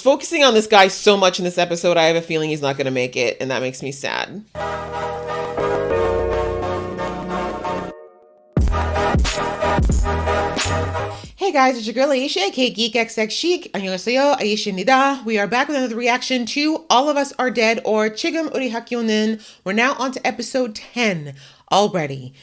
Focusing on this guy so much in this episode, I have a feeling he's not going to make it, and that makes me sad. Hey guys, it's your girl Aisha, aka Geek XX Chic. 안녕하세요, Aisha입니다. We are back with another reaction to All of Us Are Dead, or 지금 우리 학교는. We're now on to episode 10 already.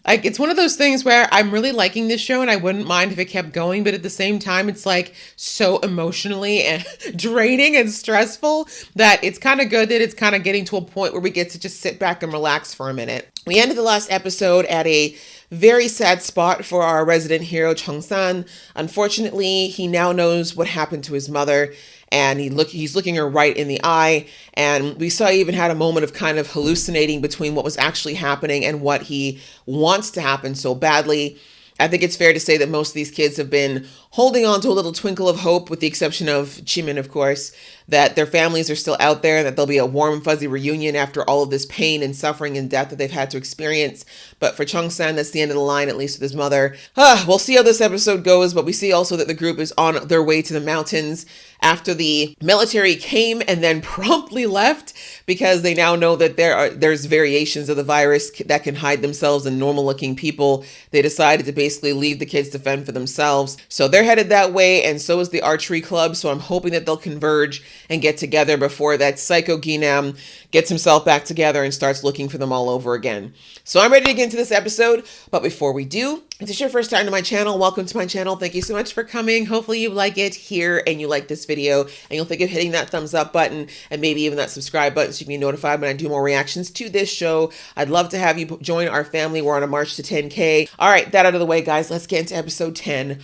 Like, it's one of those things where I'm really liking this show and I wouldn't mind if it kept going, but at the same time, it's like so emotionally and draining and stressful that it's kind of good that it's kind of getting to a point where we get to just sit back and relax for a minute. We ended the last episode at a very sad spot for our resident hero, Chung-san. Unfortunately, he now knows what happened to his mother, and he's looking her right in the eye. And we saw he even had a moment of kind of hallucinating between what was actually happening and what he wants to happen so badly. I think it's fair to say that most of these kids have been holding on to a little twinkle of hope, with the exception of Jimin, of course, that their families are still out there, that there'll be a warm, fuzzy reunion after all of this pain and suffering and death that they've had to experience. But for Chung-san, that's the end of the line, at least with his mother. We'll see how this episode goes, but we see also that the group is on their way to the mountains after the military came and then promptly left, because they now know that there's variations of the virus that can hide themselves in normal-looking people. They decided to basically leave the kids to fend for themselves. So they're headed that way, and so is the archery club. So I'm hoping that they'll converge and get together before that psycho Ginam gets himself back together and starts looking for them all over again. So I'm ready to get into this episode, but before we do, if this is your first time to my channel, welcome to my channel. Thank you so much for coming. Hopefully you like it here and you like this video, and you'll think of hitting that thumbs up button and maybe even that subscribe button so you can be notified when I do more reactions to this show. I'd love to have you join our family. We're on a march to 10K. All right, that out of the way, guys. Let's get into episode 10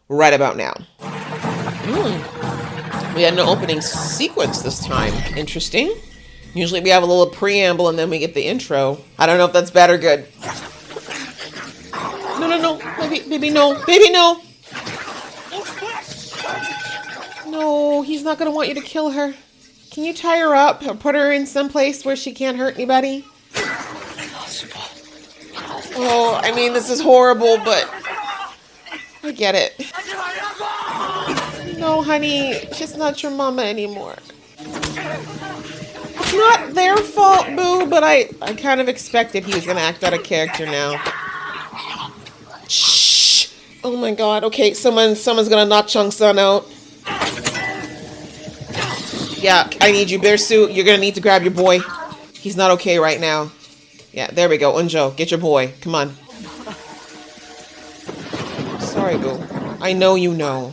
right about now. We had an opening sequence this time. Interesting. Usually we have a little preamble and then we get the intro. I don't know if that's bad or good. No. Baby, no. Baby, no. No, he's not going to want you to kill her. Can you tie her up or put her in some place where she can't hurt anybody? Oh, I mean, this is horrible, but I get it. No, honey, she's not your mama anymore. It's not their fault, boo, but I kind of expected he was going to act out of character now. Shh. Oh my god. Okay, someone's going to knock Chung-san out. Yeah, I need you, Bearsuit. You're going to need to grab your boy. He's not okay right now. Yeah, there we go. Unjo, get your boy. Come on. Sorry, boo. I know you know.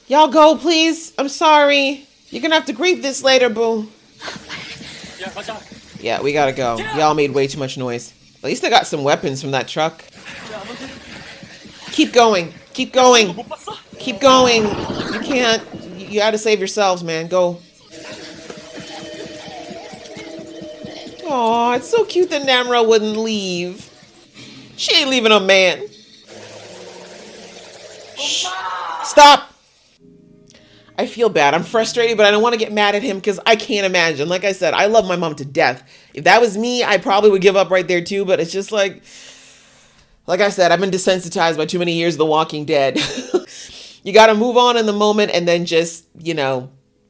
Y'all go, please. I'm sorry. You're gonna have to grieve this later, boo. Yeah, we gotta go. Y'all made way too much noise. At least I got some weapons from that truck. Keep going. Keep going. Keep going. You can't. You gotta save yourselves, man. Go. Aw, it's so cute that Namra wouldn't leave. She ain't leaving a man. Shh. Stop. I feel bad. I'm frustrated, but I don't want to get mad at him because I can't imagine. Like I said, I love my mom to death. If that was me, I probably would give up right there too, but it's just like I said, I've been desensitized by too many years of The Walking Dead. You got to move on in the moment and then just,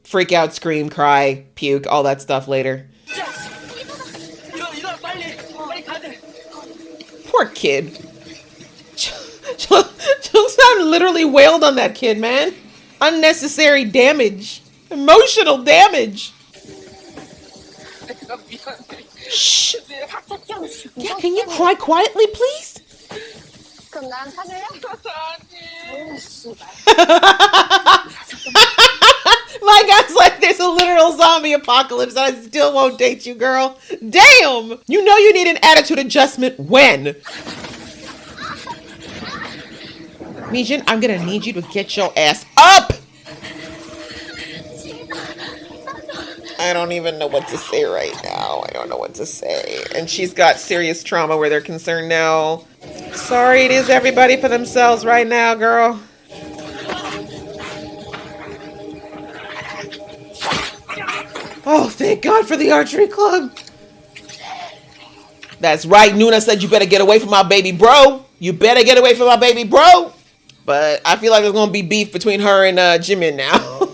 freak out, scream, cry, puke, all that stuff later. Poor kid. Chung-san literally wailed on that kid, man. Unnecessary damage. Emotional damage. Shh. Yeah, can you cry quietly, please? My guy's like, there's a literal zombie apocalypse and I still won't date you, girl. Damn! You know you need an attitude adjustment when? Mijin, I'm gonna need you to get your ass up! I don't even know what to say right now. I don't know what to say. And she's got serious trauma where they're concerned now. Sorry, it is everybody for themselves right now, girl. Oh, thank God for the archery club. That's right. Nuna said you better get away from my baby bro. You better get away from my baby bro. But I feel like there's gonna be beef between her and Jimin now.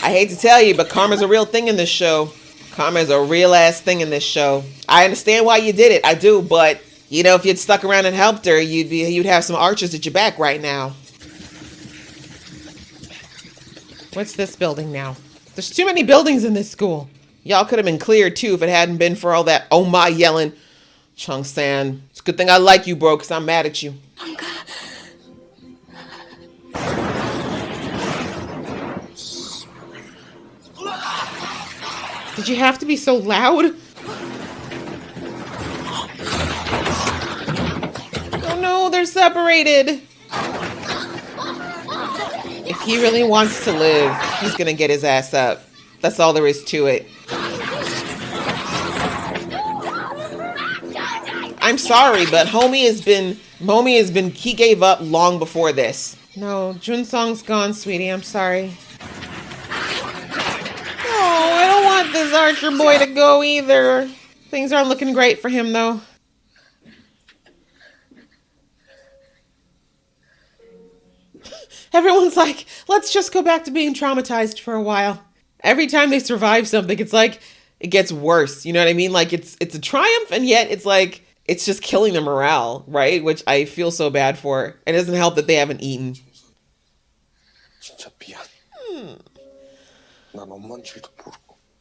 I hate to tell you, but karma's a real thing in this show. Karma is a real ass thing in this show. I understand why you did it. I do, but you know, if you'd stuck around and helped her, you'd have some archers at your back right now. What's this building now? There's too many buildings in this school. Y'all could have been cleared too if it hadn't been for all that oh my yelling. Chung-san, it's a good thing I like you, bro, because I'm mad at you. Did you have to be so loud? Oh no, they're separated. If he really wants to live, he's gonna get his ass up. That's all there is to it. I'm sorry, but Homie has been, he gave up long before this. No, Junsong's gone, sweetie. I'm sorry. Oh, I don't want this archer boy to go either. Things aren't looking great for him, though. Everyone's like, let's just go back to being traumatized for a while. Every time they survive something, it's like, it gets worse. You know what I mean? Like, it's a triumph, and yet it's like, it's just killing their morale, right? Which I feel so bad for. It doesn't help that they haven't eaten.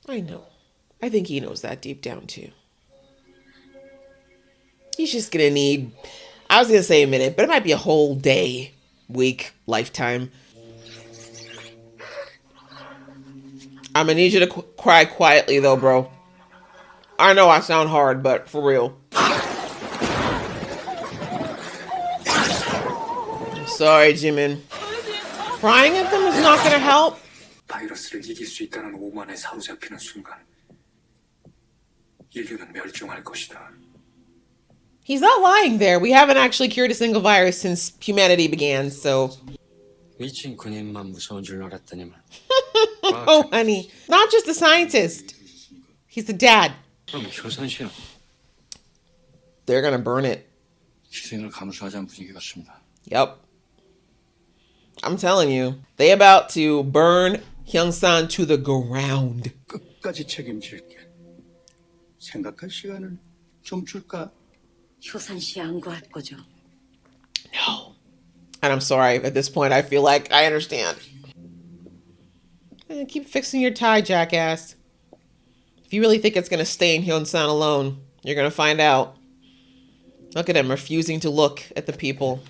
I know. I think he knows that deep down, too. He's just gonna need, I was gonna say a minute, but it might be a whole day, week, lifetime. I'm gonna need you to cry quietly, though, bro. I know I sound hard, but for real. I'm sorry, Jimin. Crying at them is not gonna help. 바이러스를 이길 수 있다는 오만에 사로잡히는 순간 인류는 멸종할 것이다. He's not lying there. We haven't actually cured a single virus since humanity began, so. 미친 군인만 무서운 줄 알았더니만. Oh, honey. Not just a scientist. He's a dad. 그럼 효선시여. They're gonna burn it. 희생을 감수하지 않은 분위기 같습니다. Yep. I'm telling you. They about to burn Hyung-san to the ground. 끝까지 책임질게. 생각할 시간을 좀 줄까? 효선씨 양보할 거죠. No. And I'm sorry, at this point I feel like I understand. Keep fixing your tie, jackass. If you really think it's going to stay in Hyun-san alone, you're going to find out. Look at him refusing to look at the people.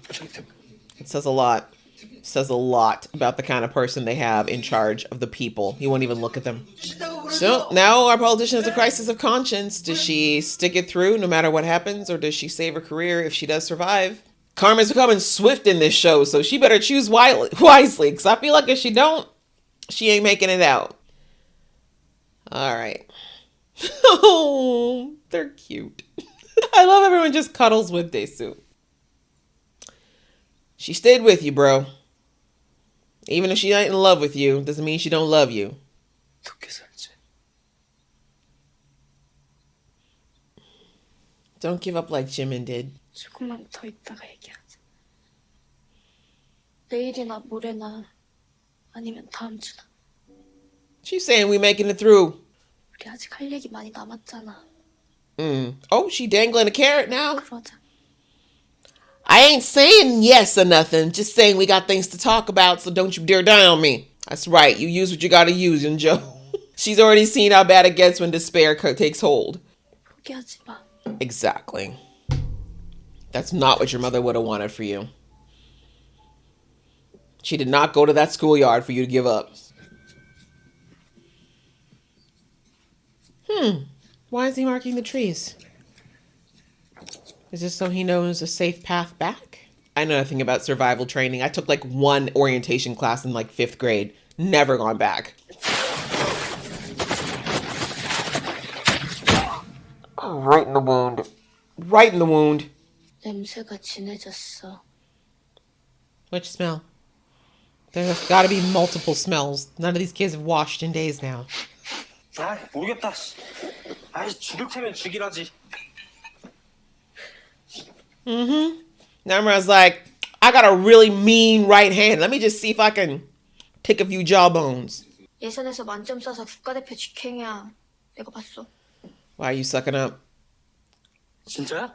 It says a lot. It says a lot about the kind of person they have in charge of the people. He won't even look at them. So now our politician has a crisis of conscience. Does she stick it through no matter what happens, or does she save her career if she does survive? Karma's becoming swift in this show, so she better choose wisely, because I feel like if she don't, she ain't making it out. All right. Oh, they're cute. I love everyone just cuddles with Dae-soo. She stayed with you, bro. Even if she ain't in love with you, doesn't mean she don't love you. Don't give up like Jimin did. 조금만 더 있다가 얘기하자. 내일이나 모레나 아니면 다음 주나. She's saying we making it through. 우리 아직 할 얘기 많이 남았잖아. Oh, she dangling a carrot now? 그러자. I ain't saying yes or nothing. Just saying we got things to talk about, so don't you dare die on me. That's right. You use what you gotta use, Yoonjo. She's already seen how bad it gets when despair takes hold. 포기하지 마. Exactly. That's not what your mother would have wanted for you. She did not go to that schoolyard for you to give up. Why is he marking the trees? Is this so he knows a safe path back? I know nothing about survival training. I took like one orientation class in like 5th grade. Never gone back. Oh, right in the wound. Right in the wound. 냄새가 진해졌어. Which smell? There's got to be multiple smells. None of these kids have washed in days now. 아, 모르겠다. 아이, 죽을 테면 죽이라지. Mm-hmm. Namra's like, I got a really mean right hand. Let me just see if I can take a few jawbones. 예선에서 만점 쏴서 국가대표 직행이야. 내가 봤어. Why are you sucking up? 진짜야?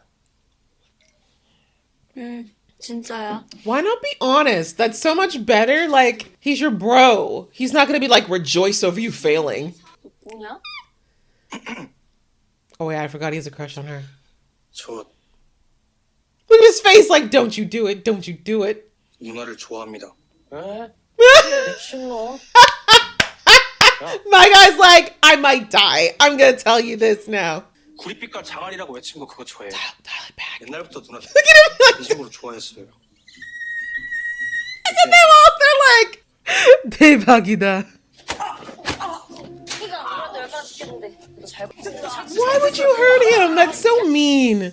진짜야. Why not be honest? That's so much better. Like, he's your bro. He's not gonna be like rejoice over you failing. 뭐냐? Oh wait, I forgot he has a crush on her. 저 Look at his face like, don't you do it, don't you do it. 누나를 좋아합니다. 미친놈. My guy's like, I might die. I'm gonna tell you this now. 구릿빛깔 장아리라고 외친 거 그거 저예요. Dial it back. 옛날부터 누나 Look at him like, 진심으로 좋아했어요. look at them all. They're like, 대박이다. 키가 그래도 얼마나 죽겠는데. 잘 Why would you hurt him? That's so mean.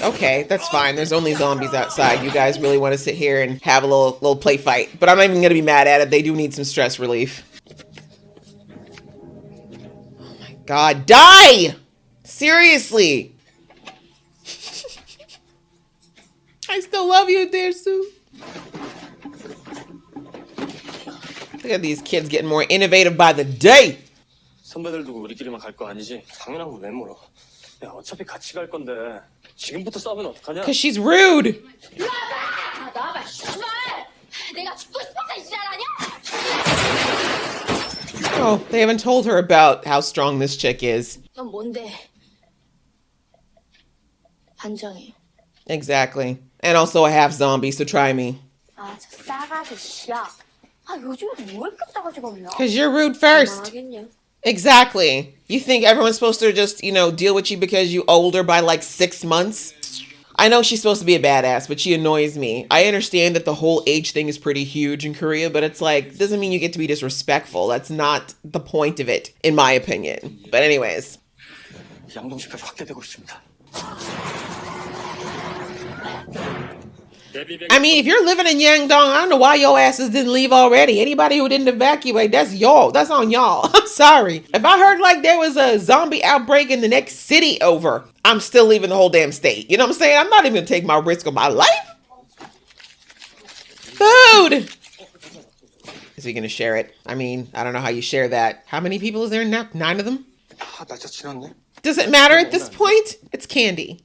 Okay, that's fine. There's only zombies outside. You guys really want to sit here and have a little play fight. But I'm not even going to be mad at it. They do need some stress relief. Oh my god. Die! Seriously. I still love you, dear Sue. Look at these kids getting more innovative by the day. 선배들 두고 우리끼리만 갈 거 아니지? 당연한 걸 왜 물어? 야 어차피 같이 갈 건데 지금부터 싸우면 어떡하냐? Because she's rude. 나와봐. 씨발. 내가 죽고 싶어서 이 지랄하냐? Oh, they haven't told her about how strong this chick is. 넌 뭔데? 반장이. Exactly. And also a half zombie, so try me. 아, 저 싸가지 씨야. 아, 요즘에 왜 이렇게 싸가지가 없냐? Because you're rude first. 하겠냐? Exactly. You think everyone's supposed to just, deal with you because you older by like 6 months? I know she's supposed to be a badass, but she annoys me. I understand that the whole age thing is pretty huge in Korea, but it's like, doesn't mean you get to be disrespectful. That's not the point of it, in my opinion. But anyways. 양동시까지 확대되고 있습니다. I mean, if you're living in Yangdong, I don't know why your asses didn't leave already. Anybody who didn't evacuate, that's y'all. That's on y'all. I'm sorry. If I heard like there was a zombie outbreak in the next city over, I'm still leaving the whole damn state. You know what I'm saying? I'm not even gonna take my risk on my life. Food! Is he gonna share it? I mean, I don't know how you share that. How many people is there now? 9 of them? 아 날짜 지났네. Does it matter at this point? It's candy.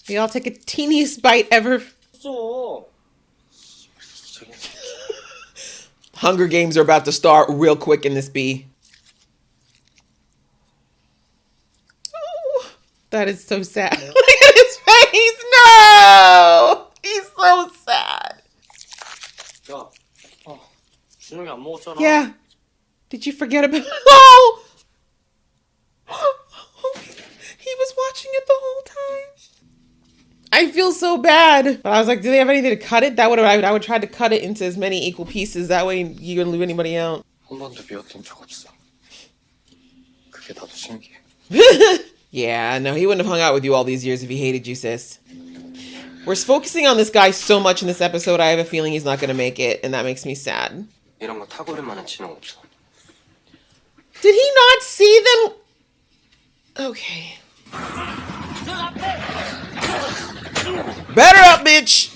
We all take a teeniest bite ever. Hunger Games are about to start real quick in this bee. Oh, that is so sad. Look at his face. No! He's so sad. 야, 준영이 안 먹었잖아. Yeah. Did you forget about Oh! He was watching it the whole time. I feel so bad. But I was like, do they have anything to cut it? I would try to cut it into as many equal pieces. That way you wouldn't leave anybody out. 한 번도 미웠던 적 없어. 그게 나도 신기해. Yeah, no, he wouldn't have hung out with you all these years if he hated you, sis. We're focusing on this guy so much in this episode, I have a feeling he's not going to make it, and that makes me sad. 이런 거 탁월할 만한 지능 없어. Did he not see them? Okay. Better up, bitch!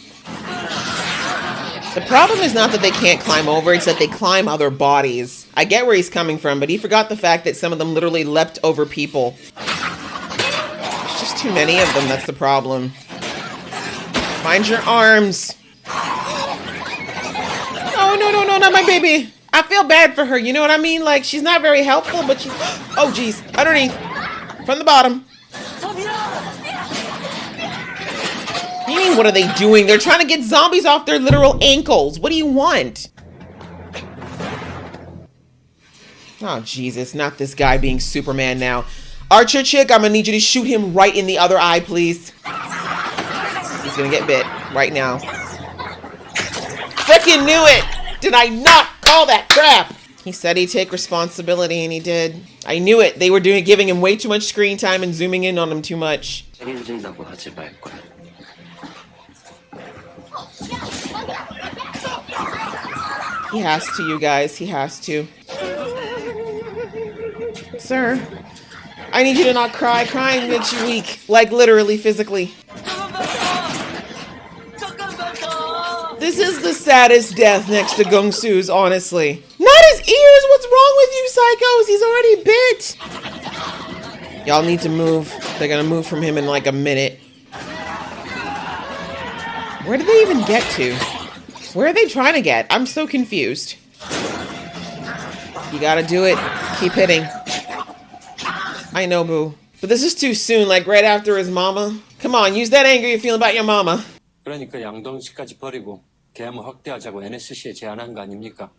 The problem is not that they can't climb over, it's that they climb other bodies. I get where he's coming from, but he forgot the fact that some of them literally leapt over people. There's just too many of them, that's the problem. Mind your arms. Oh, no, not my baby. I feel bad for her, you know what I mean? Like, she's not very helpful, but she's... Oh, geez. Underneath. From the bottom. You mean, what are they doing? They're trying to get zombies off their literal ankles. What do you want? Oh, Jesus. Not this guy being Superman now. Archer chick, I'm gonna need you to shoot him right in the other eye, please. He's gonna get bit right now. Frickin' knew it! Did I not call that crap? He said he'd take responsibility, and he did. I knew it. They were giving him way too much screen time and zooming in on him too much. 책임진다고 하지 말 거야. He has to, you guys. He has to. Sir, I need you to not cry. Crying makes you weak. Like literally, physically. This is the saddest death next to Gongsu's, honestly. Not his ears! What's wrong with you, psychos? He's already bit! Y'all need to move. They're gonna move from him in like a minute. Where did they even get to? Where are they trying to get? I'm so confused. You gotta do it. Keep hitting. I know, boo. But this is too soon, like right after his mama. Come on, use that anger you're feeling about your mama. 그러니까 양동식까지 버리고 계엄을 확대하자고 NSC에 제안한 거 아닙니까?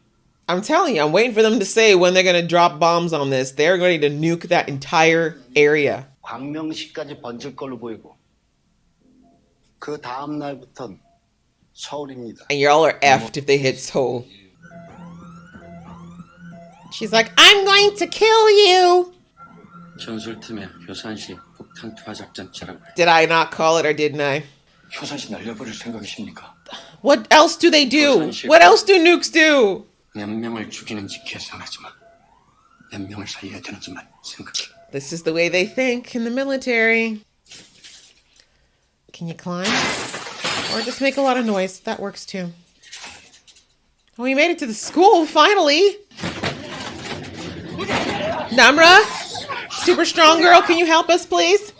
I'm telling you, I'm waiting for them to say when they're gonna drop bombs on this. They're going to nuke that entire area. 광명시까지 번질 걸로 보이고 그 다음 날부턴 서울입니다. And y'all are effed if they hit Seoul. She's like, I'm going to kill you! 전술팀의 효산시 폭탄 투하 작전 짜라고 해. Did I not call it or didn't I? 효산시 날려버릴 생각이십니까? What else do they do? What else do nukes do? 몇 명을 죽이는지 계산하지만 몇 명을 살려야 되는지만 생각해. This is the way they think in the military. Can you climb? Or just make a lot of noise. That works too. Oh, you made it to the school, finally! Namra? Super strong girl, can you help us, please?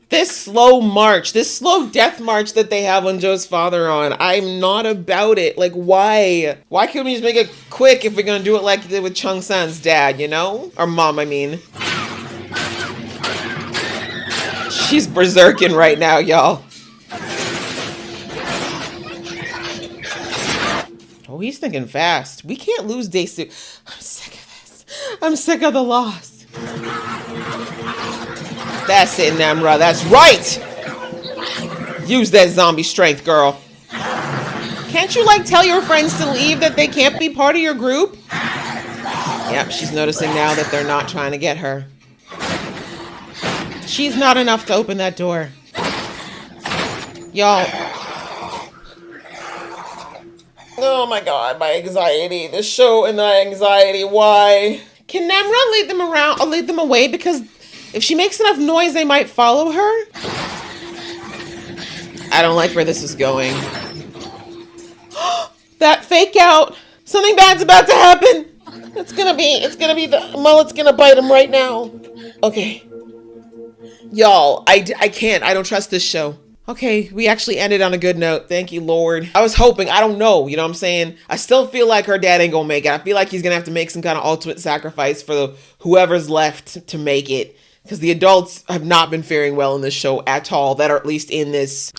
This slow march, this slow death march that they have on Joe's father on, I'm not about it. Like, why? Why can't we just make it quick if we're gonna do it like they did with Chung San's dad, you know? Or mom, I mean. She's berserking right now, y'all. Oh, he's thinking fast. We can't lose Daesu. I'm sick of this. I'm sick of the loss. That's it, Namra. That's right! Use that zombie strength, girl. Can't you, like, tell your friends to leave that they can't be part of your group? Yep, she's noticing now that they're not trying to get her. She's not enough to open that door. Y'all. Oh my god, my anxiety. This show and the anxiety. Why? Can Namra lead them around or lead them away? Because if she makes enough noise, they might follow her. I don't like where this is going. That fake out. Something bad's about to happen. It's gonna be the mullet's gonna bite him right now. Okay. Y'all, I can't. I don't trust this show. Okay, we actually ended on a good note. Thank you, Lord. I was hoping. I don't know. You know what I'm saying? I still feel like her dad ain't gonna make it. I feel like he's gonna have to make some kind of ultimate sacrifice for whoever's left to make it. Because the adults have not been faring well in this show at all, that are at least in this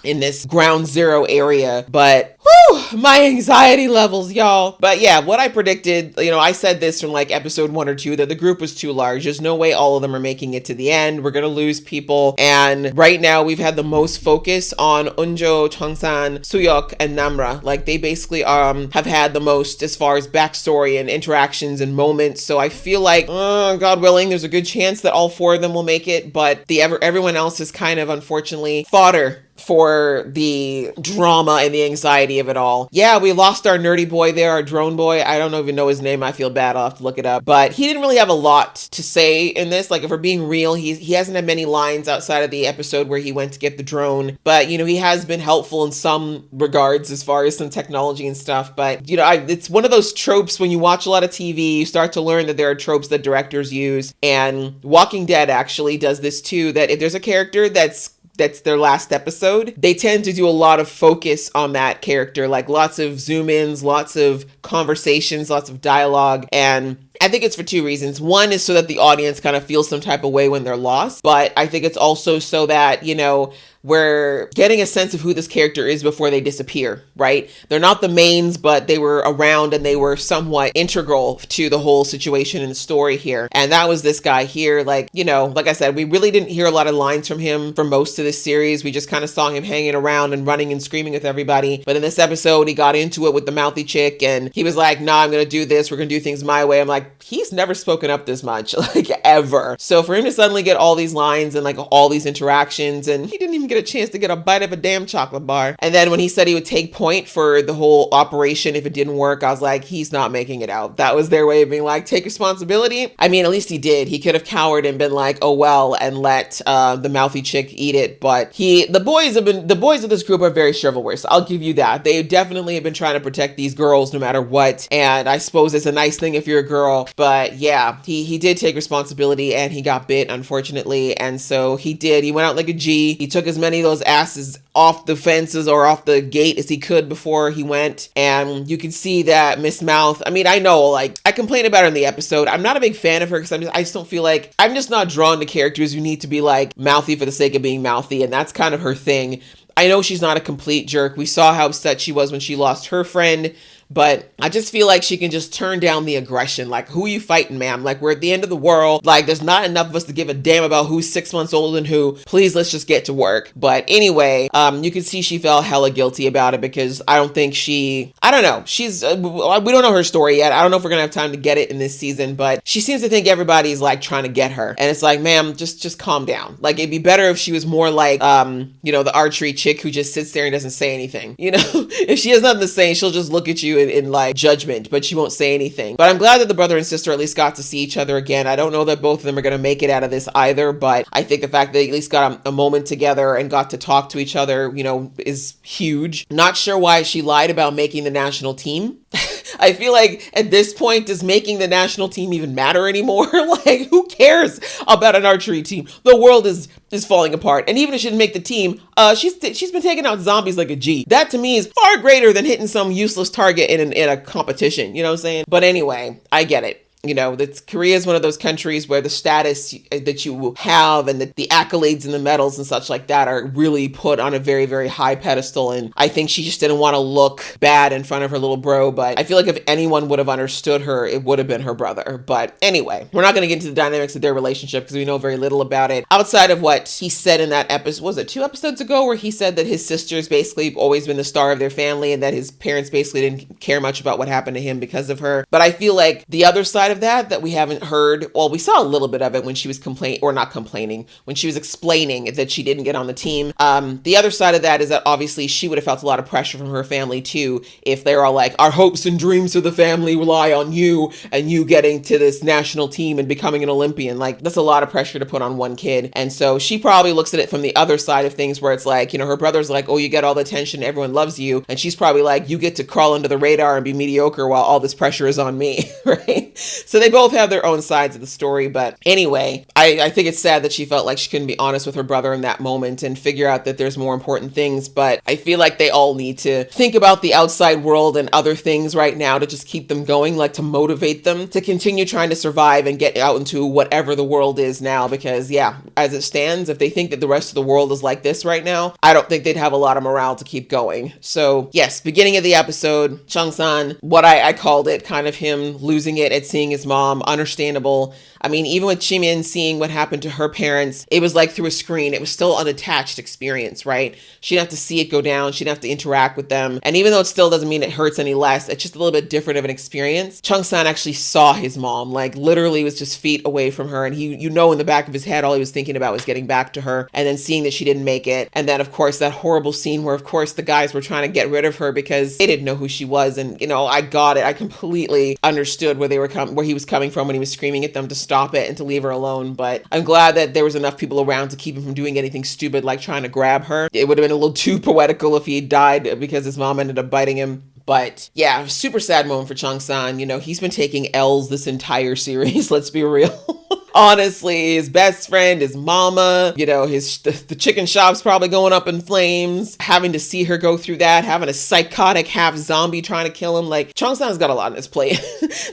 ground zero area. But whew, my anxiety levels, y'all. But yeah, what I predicted, you know, I said this from like episode 1 or 2, that the group was too large. There's no way all of them are making it to the end. We're gonna lose people. And right now we've had the most focus on Unjo, Chongsan, Suyok, and Namra. Like they basically have had the most as far as backstory and interactions and moments. So I feel like, God willing, there's a good chance that all 4 of them will make it, but everyone else is kind of unfortunately fodder for the drama and the anxiety of it all. Yeah, we lost our nerdy boy there, our drone boy. I don't even know his name. I feel bad. I'll have to look it up. But he didn't really have a lot to say in this. Like, if we're being real, he hasn't had many lines outside of the episode where he went to get the drone. But, you know, he has been helpful in some regards as far as some technology and stuff. But, you know, it's one of those tropes when you watch a lot of TV, you start to learn that there are tropes that directors use. And Walking Dead actually does this too, that if there's a character that's their last episode, they tend to do a lot of focus on that character, like lots of zoom ins, lots of conversations, lots of dialogue. And I think it's for 2 reasons. One is so that the audience kind of feels some type of way when they're lost. But I think it's also so that, you know, we're getting a sense of who this character is before they disappear, right? They're not the mains, but they were around and they were somewhat integral to the whole situation and the story here. And that was this guy here. Like, you know, like I said, we really didn't hear a lot of lines from him for most of this series. We just kind of saw him hanging around and running and screaming with everybody. But in this episode, he got into it with the mouthy chick and he was like, nah, I'm going to do this. We're going to do things my way. I'm like, he's never spoken up this much, like ever. So for him to suddenly get all these lines and like all these interactions, and he didn't even get get a chance to get a bite of a damn chocolate bar. And then when he said he would take point for the whole operation if it didn't work, I was like, he's not making it out. That was their way of being like, take responsibility. I mean, at least he did. He could have cowered and been like, oh well, and let the mouthy chick eat it. But the boys of this group are very chivalrous. I'll give you that. They definitely have been trying to protect these girls no matter what. And I suppose it's a nice thing if you're a girl. But yeah, he did take responsibility and he got bit, unfortunately. And so he did. He went out like a G. He took as many of those asses off the fences or off the gate as he could before he went. And you can see that Miss Mouth, I mean, I know, like, I complained about her in the episode. I'm not a big fan of her because I just don't feel like, I'm just not drawn to characters who need to be like mouthy for the sake of being mouthy. And that's kind of her thing. I know she's not a complete jerk. We saw how upset she was when she lost her friend. But I just feel like she can just turn down the aggression. Like, who are you fighting, ma'am? Like, we're at the end of the world. Like, there's not enough of us to give a damn about who's 6 months older than who. Please, let's just get to work. But anyway, you can see she felt hella guilty about it because I don't think I don't know. She's, we don't know her story yet. I don't know if we're going to have time to get it in this season, but she seems to think everybody's like trying to get her. And it's like, ma'am, just calm down. Like, it'd be better if she was more like, the archery chick who just sits there and doesn't say anything. If she has nothing to say, she'll just look at you in like judgment, but she won't say anything. But I'm glad that the brother and sister at least got to see each other again. I don't know that both of them are going to make it out of this either, but I think the fact that they at least got a moment together and got to talk to each other, is huge. Not sure why she lied about making the national team. I feel like at this point, does making the national team even matter anymore? Like, who cares about an archery team? The world is falling apart. And even if she didn't make the team, she's been taking out zombies like a G. That to me is far greater than hitting some useless target in a competition. You know what I'm saying? But anyway, I get it. Korea is one of those countries where the status that you have and the accolades and the medals and such like that are really put on a very, very high pedestal. And I think she just didn't want to look bad in front of her little bro. But I feel like if anyone would have understood her, it would have been her brother. But anyway, we're not going to get into the dynamics of their relationship because we know very little about it. Outside of what he said in that episode, was it 2 episodes ago, where he said that his sister's basically always been the star of their family and that his parents basically didn't care much about what happened to him because of her. But I feel like the other side of that we haven't heard, well, we saw a little bit of it when she was when she was explaining that she didn't get on the team. The other side of that is that obviously she would have felt a lot of pressure from her family too, if they were all like, our hopes and dreams of the family rely on you and you getting to this national team and becoming an Olympian. Like, that's a lot of pressure to put on one kid. And so she probably looks at it from the other side of things where it's like, her brother's like, oh, you get all the attention, everyone loves you. And she's probably like, you get to crawl under the radar and be mediocre while all this pressure is on me, right? So they both have their own sides of the story. But anyway, I think it's sad that she felt like she couldn't be honest with her brother in that moment and figure out that there's more important things. But I feel like they all need to think about the outside world and other things right now to just keep them going, like to motivate them to continue trying to survive and get out into whatever the world is now. Because yeah, as it stands, if they think that the rest of the world is like this right now, I don't think they'd have a lot of morale to keep going. So yes, beginning of the episode, Chung-san, what I called it, kind of him losing it at seeing his mom, understandable. I mean, even with Jimin seeing what happened to her parents, it was like through a screen. It was still an unattached experience, right? She didn't have to see it go down. She didn't have to interact with them. And even though it still doesn't mean it hurts any less, it's just a little bit different of an experience. Chung-san actually saw his mom, like literally was just feet away from her. And he, in the back of his head, all he was thinking about was getting back to her and then seeing that she didn't make it. And then, of course, that horrible scene where, of course, the guys were trying to get rid of her because they didn't know who she was. And, I got it. I completely understood where where he was coming from when he was screaming at them to stop it and to leave her alone. But I'm glad that there was enough people around to keep him from doing anything stupid like trying to grab her. It would have been a little too poetical if he died because his mom ended up biting him. But yeah, super sad moment for Chung-san. He's been taking L's this entire series. Let's be real. Honestly, his best friend, his mama, the chicken shop's probably going up in flames. Having to see her go through that, having a psychotic half zombie trying to kill him. Like, Chung-san's got a lot on his plate.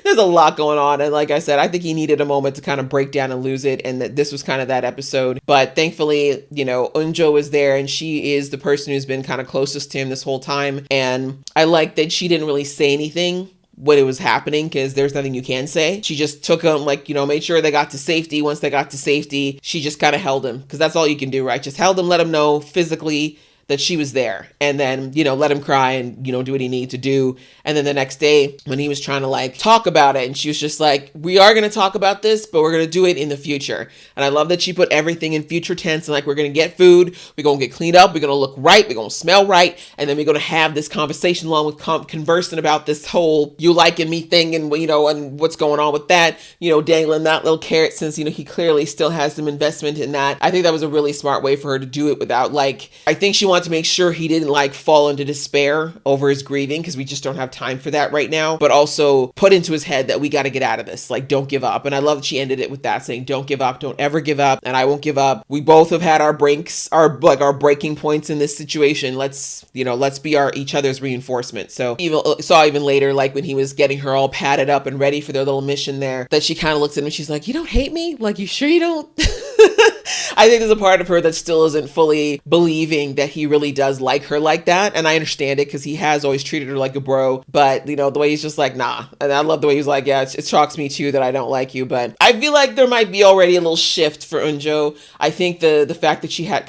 There's a lot going on. And like I said, I think he needed a moment to kind of break down and lose it. And that this was kind of that episode. But thankfully, Eunjo was there and she is the person who's been kind of closest to him this whole time. And I like that she didn't really say anything when it was happening because there's nothing you can say. She just took him, made sure they got to safety. Once they got to safety, she just kind of held him because that's all you can do, right? Just held him, let him know physically that she was there, and then, let him cry and, do what he needed to do. And then the next day when he was trying to like talk about it, and she was just like, we are going to talk about this, but we're going to do it in the future. And I love that she put everything in future tense, and like, we're going to get food, we're going to get cleaned up, we're going to look right, we're going to smell right, and then we're going to have this conversation along with conversing about this whole you liking me thing, and and what's going on with that, dangling that little carrot, since he clearly still has some investment in that. I think that was a really smart way for her to do it without like, I think she wanted to make sure he didn't like fall into despair over his grieving, because we just don't have time for that right now, but also put into his head that we got to get out of this, like, don't give up. And I love that she ended it with that, saying, don't give up, don't ever give up, and I won't give up. We both have had our breaks, our breaking points in this situation. Let's be each other's reinforcement. So even later, like when he was getting her all padded up and ready for their little mission there, that she kind of looks at him and she's like, you don't hate me? Like, you sure you don't? I think there's a part of her that still isn't fully believing that he really does like her like that. And I understand it, because he has always treated her like a bro. But, the way he's just like, nah. And I love the way he's like, yeah, it shocks me too that I don't like you. But I feel like there might be already a little shift for Eunjo. I think the fact that she had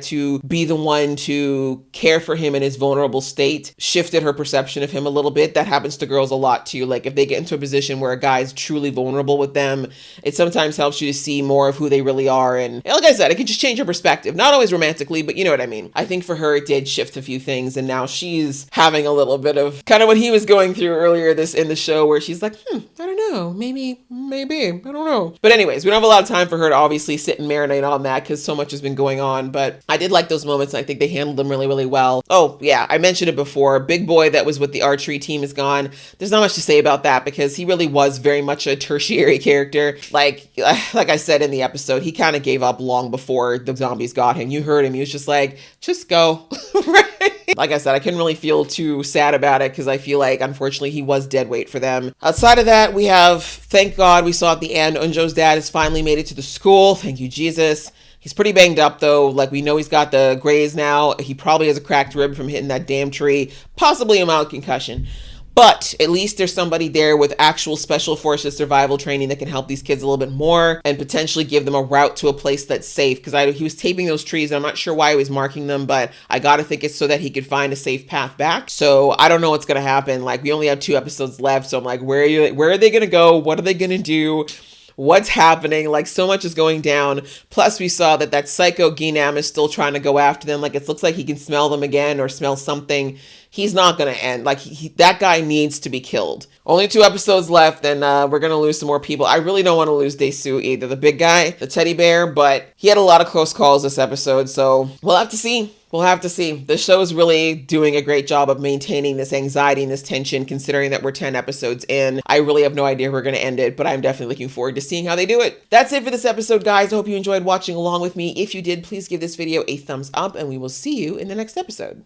to be the one to care for him in his vulnerable state shifted her perception of him a little bit. That happens to girls a lot too. Like, if they get into a position where a guy is truly vulnerable with them, it sometimes helps you to see more of who they really are. And like I said, it can just change your perspective. Not always romantically, but you know what I mean. I think for her, it did shift a few things, and now she's having a little bit of kind of what he was going through earlier in the show, where she's like, I don't know, maybe, I don't know. But anyways, we don't have a lot of time for her to obviously sit and marinate on that, because so much has been going on. But I did like those moments, and I think they handled them really, really well. Oh yeah, I mentioned it before. Big Boy that was with the archery team is gone. There's not much to say about that, because he really was very much a tertiary character. Like I said in the episode, he kind of gave up long before the zombies got him. You heard him. He was just like, just go. Right? Like I said, I couldn't really feel too sad about it, because I feel like, unfortunately, he was dead weight for them. Outside of that, we have, thank God, we saw at the end, Eunjo's dad has finally made it to the school. Thank you, Jesus. He's pretty banged up, though. Like, we know he's got the graze now. He probably has a cracked rib from hitting that damn tree, possibly a mild concussion. But at least there's somebody there with actual special forces survival training that can help these kids a little bit more and potentially give them a route to a place that's safe. Because he was taping those trees. I'm not sure why he was marking them, but I got to think it's so that he could find a safe path back. So I don't know what's going to happen. Like, we only have 2 episodes left. So I'm like, where are they going to go? What are they going to do? What's happening? Like, so much is going down. Plus, we saw that psycho Ginam is still trying to go after them. Like, it looks like he can smell them again or smell something. He's not going to end. Like, that guy needs to be killed. Only 2 episodes left, and we're going to lose some more people. I really don't want to lose Daesu either, the big guy, the teddy bear, but he had a lot of close calls this episode, so we'll have to see. We'll have to see. The show is really doing a great job of maintaining this anxiety and this tension, considering that we're 10 episodes in. I really have no idea we're going to end it, but I'm definitely looking forward to seeing how they do it. That's it for this episode, guys. I hope you enjoyed watching along with me. If you did, please give this video a thumbs up, and we will see you in the next episode.